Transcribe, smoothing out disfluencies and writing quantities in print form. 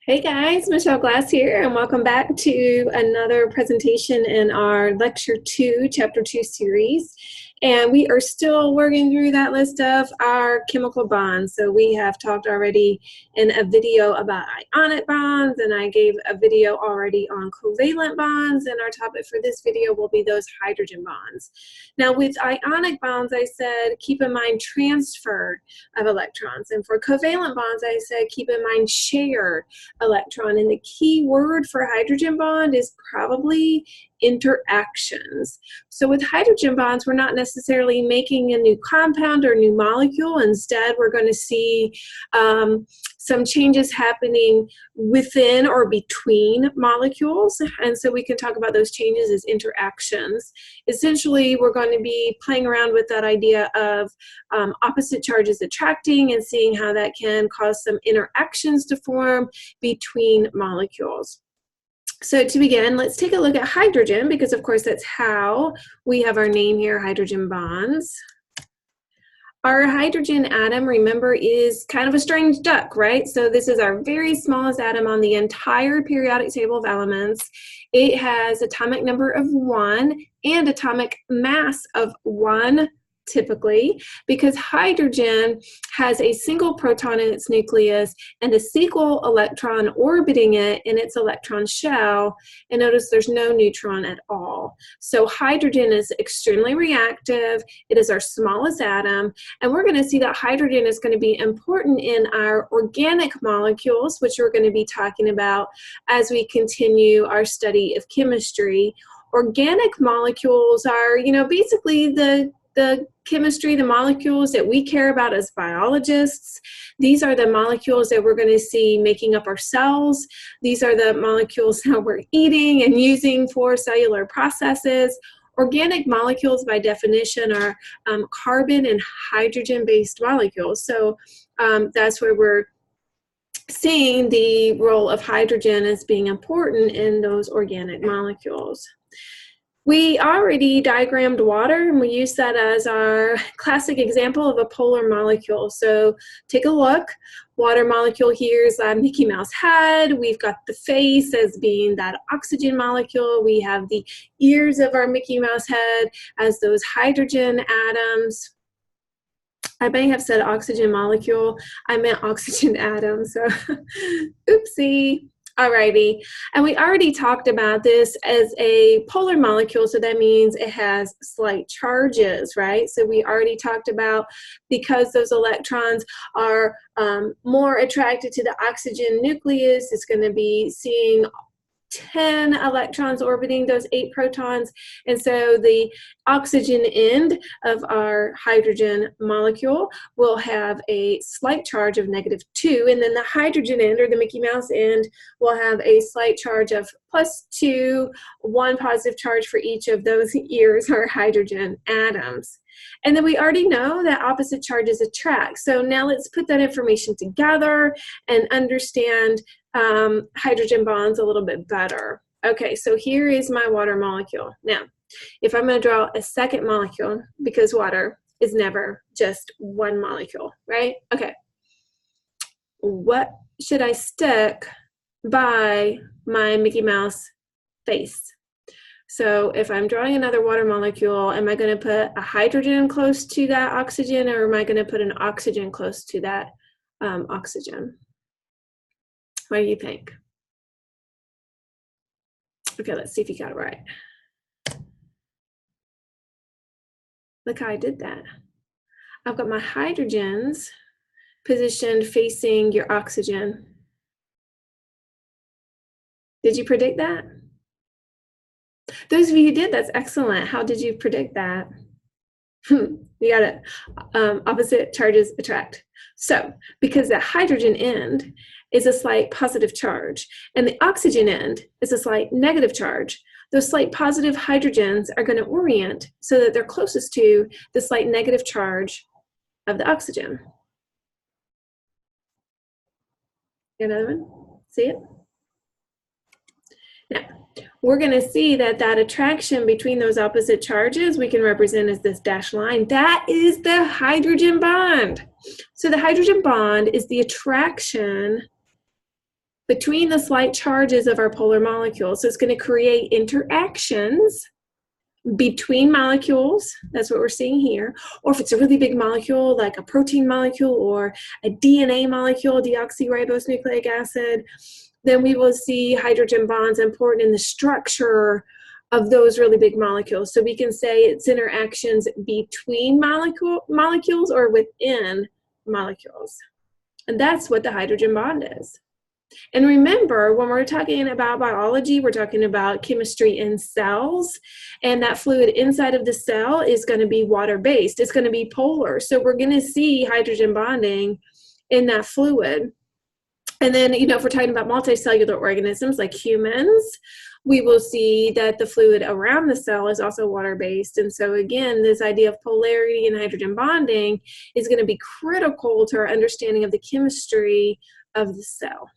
Hey guys, Michelle Glass here, and welcome back to another presentation in our Lecture 2, Chapter 2 series. And we are still working through that list of our chemical bonds. So we have talked already in a video about ionic bonds, and I gave a video already on covalent bonds, and our topic for this video will be those hydrogen bonds. Now with ionic bonds, I said keep in mind transfer of electrons, and for covalent bonds, I said keep in mind share electron. And the key word for hydrogen bond is probably interactions. So with hydrogen bonds, we're not necessarily making a new compound or new molecule. Instead, we're going to see some changes happening within or between molecules. And so we can talk about those changes as interactions. Essentially, we're going to be playing around with that idea of opposite charges attracting and seeing how that can cause some interactions to form between molecules. So to begin, let's take a look at hydrogen, because of course that's how we have our name here, hydrogen bonds. Our hydrogen atom, remember, is kind of a strange duck, right? So this is our very smallest atom on the entire periodic table of elements. It has atomic number of 1 and atomic mass of 1, typically, because hydrogen has a single proton in its nucleus and a single electron orbiting it in its electron shell, and notice there's no neutron at all. So hydrogen is extremely reactive. It is our smallest atom, and we're going to see that hydrogen is going to be important in our organic molecules, which we're going to be talking about as we continue our study of chemistry. Organic molecules are, basically the chemistry, the molecules that we care about as biologists. These are the molecules that we're going to see making up our cells. These are the molecules that we're eating and using for cellular processes. Organic molecules, by definition, are carbon and hydrogen-based molecules. So that's where we're seeing the role of hydrogen as being important in those organic molecules. We already diagrammed water, and we use that as our classic example of a polar molecule. So take a look. Water molecule here is a Mickey Mouse head. We've got the face as being that oxygen molecule. We have the ears of our Mickey Mouse head as those hydrogen atoms. I may have said oxygen molecule. I meant oxygen atom, so oopsie. Alrighty, and we already talked about this as a polar molecule, so that means it has slight charges, right? So we already talked about, because those electrons are more attracted to the oxygen nucleus, it's going to be seeing 10 electrons orbiting those 8 protons, and so the oxygen end of our hydrogen molecule will have a slight charge of -2, and then the hydrogen end, or the Mickey Mouse end, will have a slight charge of +2, 1 positive charge for each of those ears, or hydrogen atoms. And then we already know that opposite charges attract. So now let's put that information together and understand hydrogen bonds a little bit better. Okay, so here is my water molecule. Now, if I'm going to draw a second molecule, because water is never just one molecule, right? Okay, what should I stick by my Mickey Mouse face? So if I'm drawing another water molecule, am I going to put a hydrogen close to that oxygen, or am I going to put an oxygen close to that oxygen? What do you think? Okay, let's see if you got it right. Look how I did that. I've got my hydrogens positioned facing your oxygen. Did you predict that? Those of you who did, that's excellent. How did you predict that? You got it. Opposite charges attract. So, because the hydrogen end is a slight positive charge, and the oxygen end is a slight negative charge, those slight positive hydrogens are going to orient so that they're closest to the slight negative charge of the oxygen. Another one? See it? Now, we're going to see that that attraction between those opposite charges we can represent as this dashed line. That is the hydrogen bond. So the hydrogen bond is the attraction between the slight charges of our polar molecules. So it's going to create interactions between molecules. That's what we're seeing here. Or if it's a really big molecule, like a protein molecule or a DNA molecule, deoxyribose nucleic acid, then we will see hydrogen bonds important in the structure of those really big molecules. So we can say it's interactions between molecules or within molecules. And that's what the hydrogen bond is. And remember, when we're talking about biology, we're talking about chemistry in cells, and that fluid inside of the cell is going to be water-based. It's going to be polar. So we're going to see hydrogen bonding in that fluid. And then, if we're talking about multicellular organisms like humans, we will see that the fluid around the cell is also water-based. And so again, this idea of polarity and hydrogen bonding is going to be critical to our understanding of the chemistry of the cell.